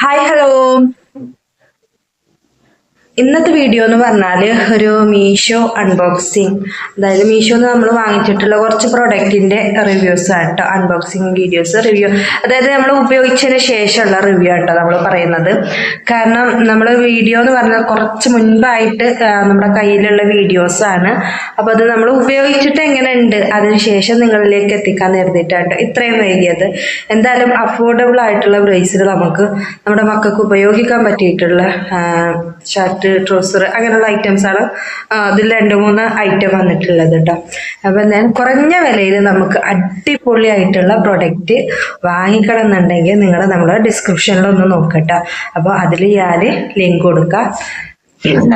Hi hello. ഇന്നത്തെ video എന്ന് പറഞ്ഞാൽ ഒരു മീഷോ അൺബോക്സിങ്, അതായത് മീഷോന്ന് നമ്മൾ വാങ്ങിച്ചിട്ടുള്ള കുറച്ച് പ്രൊഡക്റ്റിന്റെ റിവ്യൂസ് ആട്ടോ. അൺബോക്സിങ് വീഡിയോസ് റിവ്യൂ, അതായത് നമ്മൾ ഉപയോഗിച്ചതിന് ശേഷമുള്ള റിവ്യൂ ആട്ടോ നമ്മൾ പറയുന്നത്. കാരണം നമ്മൾ വീഡിയോ എന്ന് പറഞ്ഞാൽ കുറച്ച് മുൻപായിട്ട് നമ്മുടെ കയ്യിലുള്ള വീഡിയോസ് ആണ്. അപ്പോൾ അത് നമ്മൾ ഉപയോഗിച്ചിട്ട് എങ്ങനെയുണ്ട് അതിനുശേഷം നിങ്ങളിലേക്ക് എത്തിക്കാൻ നേരിട്ടാട്ടോ ഇത്രയും വൈകിയത്. എന്തായാലും അഫോർഡബിൾ ആയിട്ടുള്ള പ്രൈസിൽ നമുക്ക് നമ്മുടെ മക്കൾക്ക് ഉപയോഗിക്കാൻ പറ്റിയിട്ടുള്ള ഷർട്ട്, ട്രൗസർ അങ്ങനെയുള്ള ഐറ്റംസ് ആണ് ഇതിൽ 2-3 ഐറ്റം വന്നിട്ടുള്ളത് കേട്ടോ. അപ്പം ഞാൻ കുറഞ്ഞ വിലയിൽ നമുക്ക് അടിപൊളിയായിട്ടുള്ള പ്രൊഡക്റ്റ് വാങ്ങിക്കണം എന്നുണ്ടെങ്കിൽ നിങ്ങൾ നമ്മളെ ഡിസ്ക്രിപ്ഷനിലൊന്ന് നോക്കട്ടോ. അപ്പോൾ അതിൽ ഞാൻ ലിങ്ക് കൊടുക്കാം.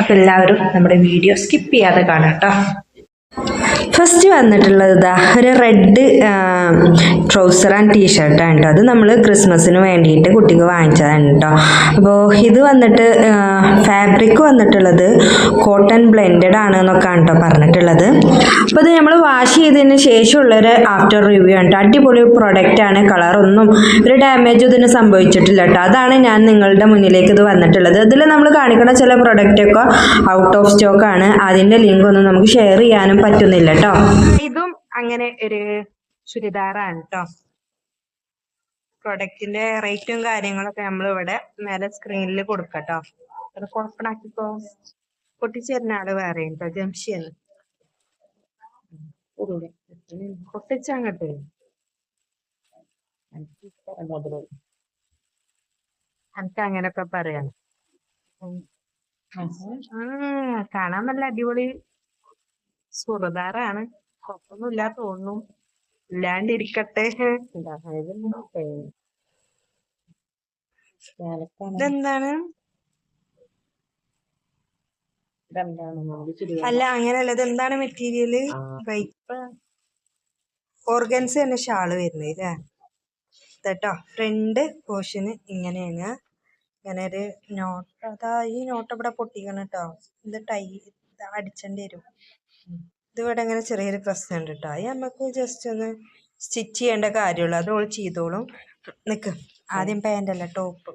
അപ്പം എല്ലാവരും നമ്മുടെ വീഡിയോ സ്കിപ്പ് ചെയ്യാതെ കാണാം കേട്ടോ. ഫസ്റ്റ് വന്നിട്ടുള്ളത് ഇതാ ഒരു റെഡ് ട്രൗസർ ആൻഡ് ടീഷർട്ടാണ് കേട്ടോ. അത് നമ്മൾ ക്രിസ്മസിന് വേണ്ടിയിട്ട് കുട്ടിക്ക് വാങ്ങിച്ചതാണ് കേട്ടോ. അപ്പോൾ ഇത് വന്നിട്ട് ഫാബ്രിക് വന്നിട്ടുള്ളത് കോട്ടൺ ബ്ലെൻഡഡ് ആണ് എന്നൊക്കെയാണ് കേട്ടോ പറഞ്ഞിട്ടുള്ളത്. അപ്പോൾ ഇത് നമ്മൾ വാഷ് ചെയ്തതിന് ശേഷമുള്ളൊരു ആഫ്റ്റർ റിവ്യൂ ആണ് കേട്ടോ. അടിപൊളി പ്രൊഡക്റ്റ് ആണ്. കളറൊന്നും ഒരു ഡാമേജും ഇതിന് സംഭവിച്ചിട്ടില്ല കേട്ടോ. അതാണ് ഞാൻ നിങ്ങളുടെ മുന്നിലേക്ക് ഇത് വന്നിട്ടുള്ളത്. ഇതിൽ നമ്മൾ കാണിക്കുന്ന ചില പ്രൊഡക്റ്റൊക്കെ ഔട്ട് ഓഫ് സ്റ്റോക്ക് ആണ്. അതിൻ്റെ ലിങ്ക് ഒന്നും നമുക്ക് ഷെയർ ചെയ്യാനും പറ്റുന്നില്ല കേട്ടോ. ഇതും അങ്ങനെ ഒരു ചുരിദാറാണ് കേട്ടോ. പ്രൊഡക്റ്റിന്റെ റേറ്റും കാര്യങ്ങളൊക്കെ നമ്മൾ ഇവിടെ മേലെ സ്ക്രീനിൽ കൊടുക്കട്ടോ. അത് കുഴപ്പമാക്കിപ്പോ പൊട്ടിച്ചേരുന്ന ആള് വേറെ കേട്ടോ. ജംഷിയെന്ന് പൊട്ടിച്ചങ്ങട്ട് എനിക്ക് അങ്ങനൊക്കെ പറയാം. കാണാൻ നല്ല അടിപൊളി സുറദാറാണ്. കുഴപ്പമൊന്നുമില്ല തോന്നുന്നു. ഇല്ലാണ്ടിരിക്കട്ടെ. ഇതെന്താണ്? അല്ല അങ്ങനെയല്ല. ഇതെന്താണ് മെറ്റീരിയല്? ഓർഗൻസ് തന്നെ ഷാള് വരുന്നത് അല്ലേ? ഇതട്ടോ ഫ്രണ്ട് പോർഷന് ഇങ്ങനെയാണ്. ഇങ്ങനെ ഒരു നോട്ട്, അതാ ഈ നോട്ട് ഇവിടെ പൊട്ടിക്കണം കേട്ടോ. ഇത് ടൈ അടിച്ചേണ്ടി വരും. ഇതിവിടെ ഇങ്ങനെ ചെറിയൊരു പ്രശ്നം ഉണ്ട് കേട്ടോ. അത് നമുക്ക് ജസ്റ്റ് ഒന്ന് സ്റ്റിച്ച് ചെയ്യേണ്ട കാര്യമുള്ളൂ. അത് ഓൾ ചെയ്തോളും. നിൽക്ക്, ആദ്യം പാൻ്റല്ല ടോപ്പ്.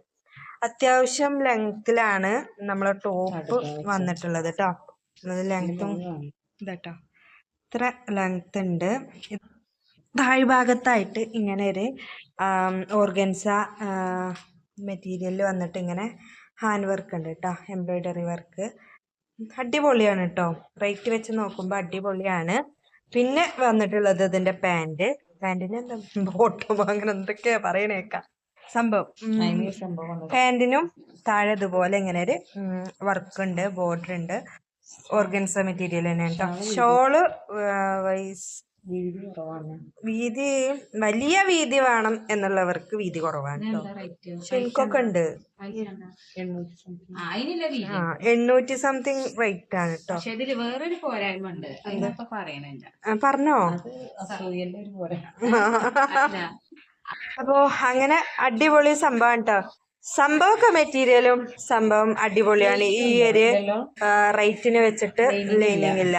അത്യാവശ്യം ലെങ്ത്തിലാണ് നമ്മളെ ടോപ്പ് വന്നിട്ടുള്ളത് കേട്ടോ. ലെങ്ത്തും ഇതട്ടോ ഇത്ര ലെങ്ത് ഉണ്ട്. താഴ്ഭാഗത്തായിട്ട് ഇങ്ങനെ ഒരു ഓർഗൻസ മെറ്റീരിയൽ വന്നിട്ട് ഇങ്ങനെ ഹാൻഡ് വർക്ക് ഉണ്ട് കേട്ടോ. എംബ്രോയിഡറി വർക്ക് അടിപൊളിയാണ് കേട്ടോ. റേറ്റ് വെച്ച് നോക്കുമ്പോൾ അടിപൊളിയാണ്. പിന്നെ വന്നിട്ടുള്ളത് ഇതിന്റെ പാൻറ്റിന് എന്താ ബോട്ടം അങ്ങനെ എന്തൊക്കെയാ പറയണേക്കാം സംഭവം. പാൻറ്റിനും താഴെ ഇതുപോലെ ഇങ്ങനെ ഒരു വർക്ക് ഉണ്ട്, ബോർഡർ ഉണ്ട്. ഓർഗൻസ മെറ്റീരിയൽ തന്നെ കേട്ടോ. ഷോള് വൈസ് വീതി വലിയ വീതി വേണം എന്നുള്ളവർക്ക് വീതി കുറവാണ് കേട്ടോ. എനിക്കൊക്കെ ഉണ്ട് 800 സംതിങ് റേറ്റ് ആണ് കേട്ടോ. പറഞ്ഞോ? അപ്പോ അങ്ങനെ അടിപൊളി സംഭവം കേട്ടോ. സംഭവമൊക്കെ മെറ്റീരിയലും സംഭവം അടിപൊളിയാണ്. ഈ ഒരു റേറ്റിന് വെച്ചിട്ട് ലൈനിങ് ഇല്ല.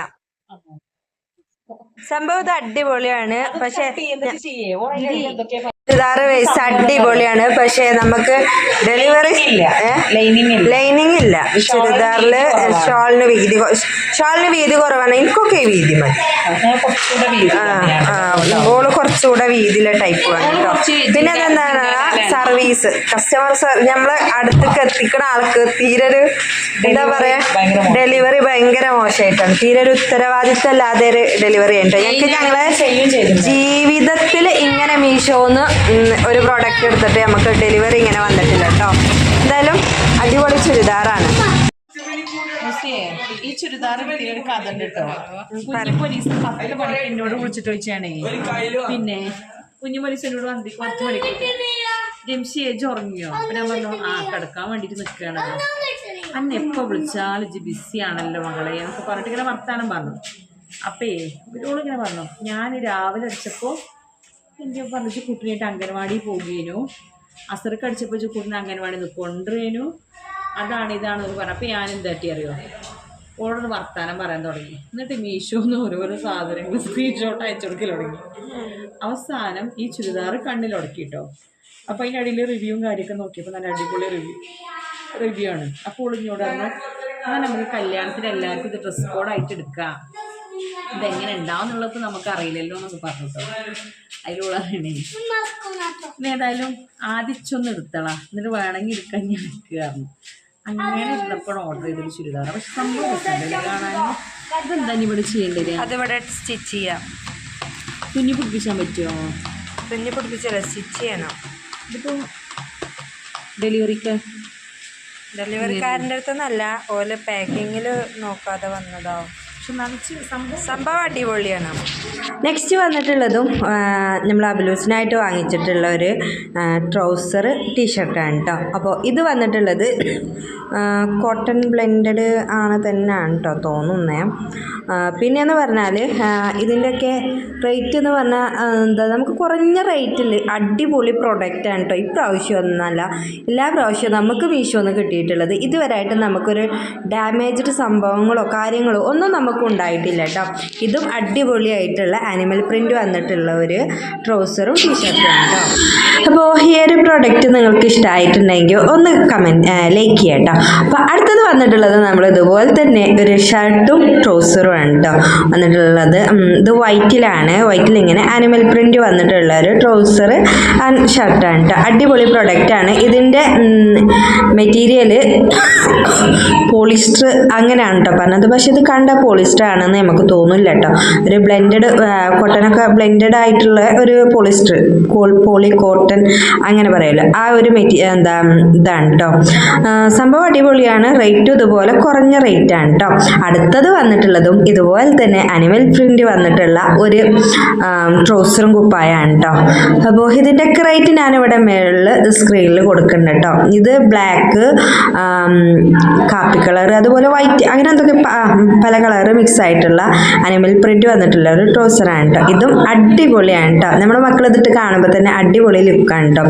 സംഭവം ഇത് അടിപൊളിയാണ്. പക്ഷെ ചുരിദാറ് വേസ്റ്റ് അടിപൊളിയാണ്. പക്ഷെ നമുക്ക് ഡെലിവറി ലൈനിങ് ഇല്ല ചുരിദാറില്. ഷോളിന് വീതി കുറവാണ്. എനിക്കൊക്കെ വീതി മതി. ബോള് കുറച്ചുകൂടെ വീതിയിലെ ടൈപ്പ് വേണം കേട്ടോ. പിന്നെ അതെന്താണ് സർവീസ്, കസ്റ്റമർ നമ്മളെ അടുത്തേക്ക് എത്തിക്കണ ആൾക്ക് തീരെ ഒരു എന്താ പറയാ, ഡെലിവറി ഭയങ്കര മോശമായിട്ടാണ്. തീരെ ഒരു ഉത്തരവാദിത്വം അല്ലാതെ ഒരു ഡെലിവറി ഉണ്ട്. ഞങ്ങളെ ജീവിതത്തിൽ ഇങ്ങനെ മീഷോന്ന് ഒരു പ്രോഡക്റ്റ് എടുത്തിട്ട് നമുക്ക് ഡെലിവറി ഇങ്ങനെ വന്നിട്ടില്ല കേട്ടോ. എന്തായാലും അടിപൊളി ചുരിദാറാണ്. ഈ ചുരിദാർ ഒരു കഥ ഉണ്ട് കേട്ടോ. പോലീസ് 10 മണിക്ക് എന്നോട് വിളിച്ചിട്ട് ചോദിച്ചാണേ. പിന്നെ കുഞ്ഞു പോലീസ് എന്നോട് 10 മണിക്ക് ജംഷി ഏജ് ഉറങ്ങിയോ? അപ്പൊ ഞാൻ പറഞ്ഞു കിടക്കാൻ വേണ്ടിട്ട് നിൽക്കുകയാണ്. അന്ന് എപ്പോ വിളിച്ചാലും ബിസി ആണല്ലോ മകളെ എന്നൊക്കെ പറഞ്ഞിട്ട് ഇങ്ങനെ വർത്താനം പറഞ്ഞു. അപ്പേ ഇവരോട് ഇങ്ങനെ പറഞ്ഞു, ഞാൻ രാവിലെ അടിച്ചപ്പോ എൻ്റെ പറഞ്ഞു കുട്ടിനായിട്ട് അംഗൻവാടി പോകുകേനു, അസർക്ക് അടിച്ചപ്പോൾ കുട്ടിനെ അംഗൻവാടി കൊണ്ടുവരേനു, അതാണ് ഇതാണ് എന്ന് പറഞ്ഞു. അപ്പോൾ ഞാൻ എന്താട്ടി അറിയോ, ഓളോട് വർത്താനം പറയാൻ തുടങ്ങി. എന്നിട്ട് മീഷോന്ന് ഓരോരോ സാധനങ്ങൾ സ്ക്രീൻഷോട്ട് അയച്ചു കൊടുക്കൽ തുടങ്ങി. അവസാനം ഈ ചുരിദാർ കണ്ണിലുടക്കി കേട്ടോ. അപ്പോൾ അതിൻ്റെ അടിയിൽ റിവ്യൂവും കാര്യമൊക്കെ നോക്കിയപ്പോൾ നല്ല അടിപൊളി റിവ്യൂ ആണ്. അപ്പോൾ ഇങ്ങോട്ട് പറഞ്ഞു നമുക്ക് കല്യാണത്തിന് എല്ലാവർക്കും ഇത് ഡ്രസ് കോഡായിട്ട് എടുക്കാം, ഇതെങ്ങനെ ഉണ്ടാവും എന്നുള്ളത് നമുക്ക് അറിയില്ലല്ലോ എന്നൊക്കെ പറഞ്ഞിട്ടോ. അതിലുള്ള ഇനി ഏതായാലും ആദ്യമൊന്ന് എടുത്തളാ, എന്നിട്ട് വേണമെങ്കിൽ എടുക്കാൻ ഞാൻ എടുക്കുകയായിരുന്നു. അങ്ങനെ ഇരുന്നപ്പോൾ ഓർഡർ ചെയ്തൊരു ചുരിദാർ. പക്ഷെ സംഭവം രസമുണ്ടല്ലേ കാണാൻ. ഇതെന്താ ഇവിടെ ചെയ്യേണ്ടത്? അതിവിടെ സ്റ്റിച്ച് ചെയ്യാം. തുന്നി പിടിപ്പിച്ചാൻ പറ്റുമോ? തുന്നി പിടിപ്പിച്ചല്ല, സ്റ്റിച്ച് ചെയ്യണം. ഇതിപ്പോൾ ഡെലിവറിക്കാരൻ്റെ അടുത്തൊന്നല്ല, ഓല് പാക്കിങ്ങിൽ നോക്കാതെ വന്നതാവും. സംഭവം അടിപൊളിയാണ്. നെക്സ്റ്റ് വന്നിട്ടുള്ളതും നമ്മൾ അബലൂസിനായിട്ട് വാങ്ങിച്ചിട്ടുള്ള ഒരു ട്രൗസർ ടീഷർട്ടാണ് കേട്ടോ. അപ്പോൾ ഇത് വന്നിട്ടുള്ളത് കോട്ടൺ ബ്ലെൻഡഡ് ആണ് തന്നെയാണ് കേട്ടോ തോന്നുന്നേ. പിന്നെയെന്ന് പറഞ്ഞാൽ ഇതിൻ്റെയൊക്കെ റേറ്റ് എന്ന് പറഞ്ഞാൽ എന്താ, നമുക്ക് കുറഞ്ഞ റേറ്റിൽ അടിപൊളി പ്രൊഡക്റ്റാണ് കേട്ടോ. ഇപ്രാവശ്യം ഒന്നല്ല, എല്ലാ പ്രാവശ്യവും നമുക്ക് മീഷോന്ന് കിട്ടിയിട്ടുള്ളത്. ഇതുവരെയായിട്ട് നമുക്കൊരു ഡാമേജ്ഡ് സംഭവങ്ങളോ കാര്യങ്ങളോ ഒന്നും നമുക്ക് ഉണ്ടായിട്ടില്ല കേട്ടോ. ഇതും അടിപൊളിയായിട്ടുള്ള ആനിമൽ പ്രിൻ്റ് വന്നിട്ടുള്ള ഒരു ട്രൗസറും ടീഷർട്ടും കേട്ടോ. അപ്പോൾ ഈ ഒരു പ്രൊഡക്റ്റ് നിങ്ങൾക്ക് ഇഷ്ടമായിട്ടുണ്ടെങ്കിൽ ഒന്ന് ലൈക്ക് ചെയ്യാം കേട്ടോ. അപ്പോൾ അടുത്തത് വന്നിട്ടുള്ളത് നമ്മൾ ഇതുപോലെ തന്നെ ഒരു ഷർട്ടും ട്രൗസറും ആണ് കേട്ടോ വന്നിട്ടുള്ളത്. ഇത് വൈറ്റിൽ ഇങ്ങനെ ആനിമൽ പ്രിൻ്റ് വന്നിട്ടുള്ള ഒരു ട്രൗസർ ആൻഡ് ഷർട്ടാണ് കേട്ടോ. അടിപൊളി പ്രൊഡക്റ്റാണ്. ഇതിൻ്റെ മെറ്റീരിയൽ പോളിസ്റ്റർ അങ്ങനെയാണ് കേട്ടോ പറഞ്ഞത്. പക്ഷെ ഇത് കണ്ട പോളിസ്റ്റർ ആണെന്ന് നമുക്ക് തോന്നില്ല കേട്ടോ. ഒരു ബ്ലെൻഡഡ് കോട്ടനൊക്കെ ബ്ലെൻഡഡ് ആയിട്ടുള്ള ഒരു പോളിസ്റ്റർ, പോളി കോട്ടൺ അങ്ങനെ പറയുമല്ലോ, ആ ഒരു ഇതാണ് കേട്ടോ. സംഭവം അടിപൊളിയാണ്. റേറ്റും ഇതുപോലെ കുറഞ്ഞ റേറ്റാണ് കേട്ടോ. അടുത്തത് വന്നിട്ടുള്ളതും ഇതുപോലെ തന്നെ അനിമൽ പ്രിൻ്റ് വന്നിട്ടുള്ള ഒരു ട്രൗസറും കുപ്പായാണ് കേട്ടോ. അപ്പോൾ ഇതിൻ്റെയൊക്കെ റേറ്റ് ഞാനിവിടെ മേളിൽ സ്ക്രീനിൽ കൊടുക്കുന്നുണ്ട് കേട്ടോ. ഇത് ബ്ലാക്ക്, കാപ്പി കളർ, അതുപോലെ വൈറ്റ്, അങ്ങനെ എന്തൊക്കെ പല കളറ് മിക്സ് ആയിട്ടുള്ള അനിമൽ പ്രിൻ്റ് വന്നിട്ടുള്ള ഒരു ട്രൗസറാണ് കേട്ടോ. ഇതും അടിപൊളിയാണ് കേട്ടോ. നമ്മുടെ മക്കൾ ഇതിട്ട് കാണുമ്പോൾ തന്നെ അടിപൊളി ലുക്കാണ് കേട്ടോ.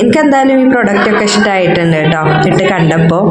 എനിക്കെന്തായാലും ഈ പ്രൊഡക്റ്റൊക്കെ ഇഷ്ടമായിട്ടുണ്ട് കേട്ടോ ഇട്ട് കണ്ടപ്പോൾ.